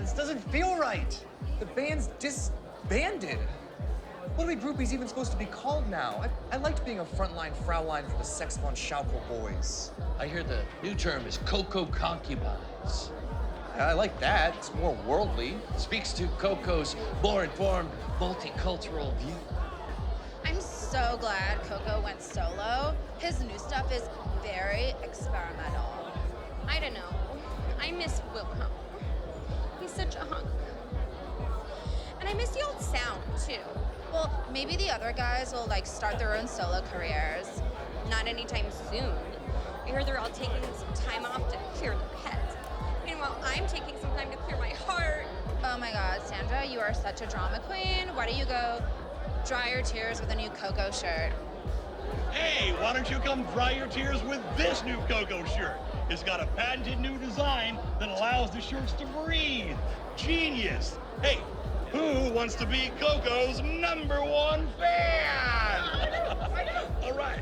This doesn't feel right. The band's disbanded. What are we groupies even supposed to be called now? I liked being a frontline Fraulein for the Sex von Shaukel Boys. I hear the new term is Koko concubines. I like that. It's more worldly. Speaks to Koko's more informed, multicultural view. I'm so glad Koko went solo. His new stuff is very experimental. I don't know. I miss Wilhelm. He's such a hunk. And I miss the old sound, too. Well, maybe the other guys will start their own solo careers. Not anytime soon. I hear they're all taking some time off to clear their heads. Meanwhile, I'm taking some time to clear my heart. Oh my God, Sandra, you are such a drama queen. Why don't you go dry your tears with a new Koko shirt? Hey, why don't you come dry your tears with this new Koko shirt? It's got a patented new design that allows the shirts to breathe. Genius. Hey, who wants to be Koko's ¡1 fan? All right.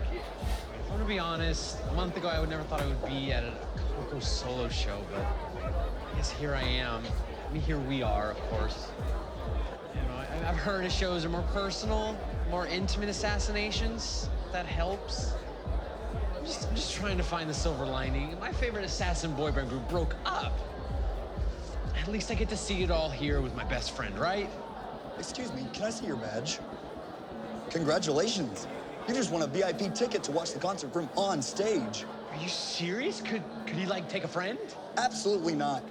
I'm gonna be honest, a month ago I would never thought I would be at a Koko solo show, but I guess here I am. I mean, here we are, of course. You know, I've heard his shows are more personal, more intimate assassinations. That helps. I'm just trying to find the silver lining. My favorite assassin boy band group broke up. At least I get to see it all here with my best friend, right? Excuse me, can I see your badge? Congratulations. You just won a VIP ticket to watch the concert from on stage. Are you serious? Could he take a friend? Absolutely not.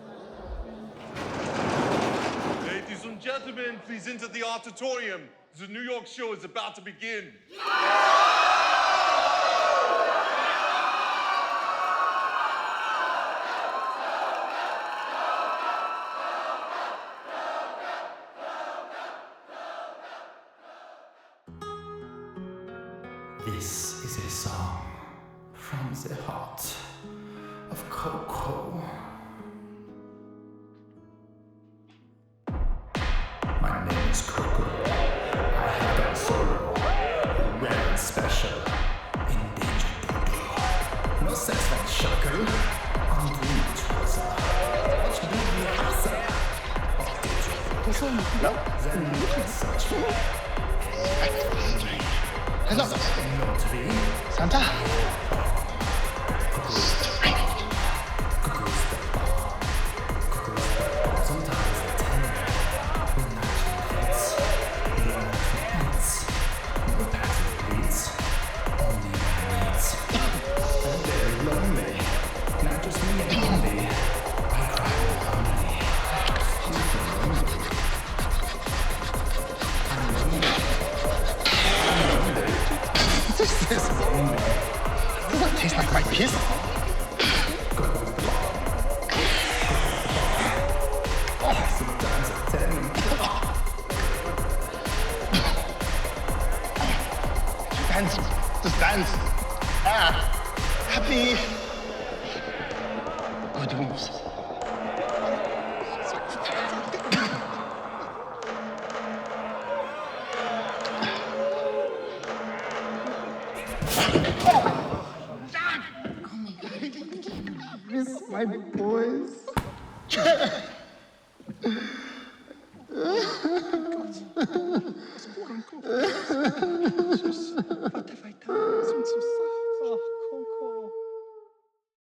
Ladies and gentlemen, please enter the auditorium. The New York show is about to begin. This is a song from the heart of Koko. My name is Koko. I have got solo, rare and special, endangered people. No sex von Shaukel, unglued was much bigger answer of danger. Hello. Santa. Sometimes I tell you, when night hits, the night eats. No passive bleeds, only my needs. I'm very lonely, not just me only. I cry lonely. I'm lonely. I'm lonely. What is this? Doesn't taste like my piss. Sometimes I tell you. Dance. Just dance. Happy. Good moves. Miss my boys.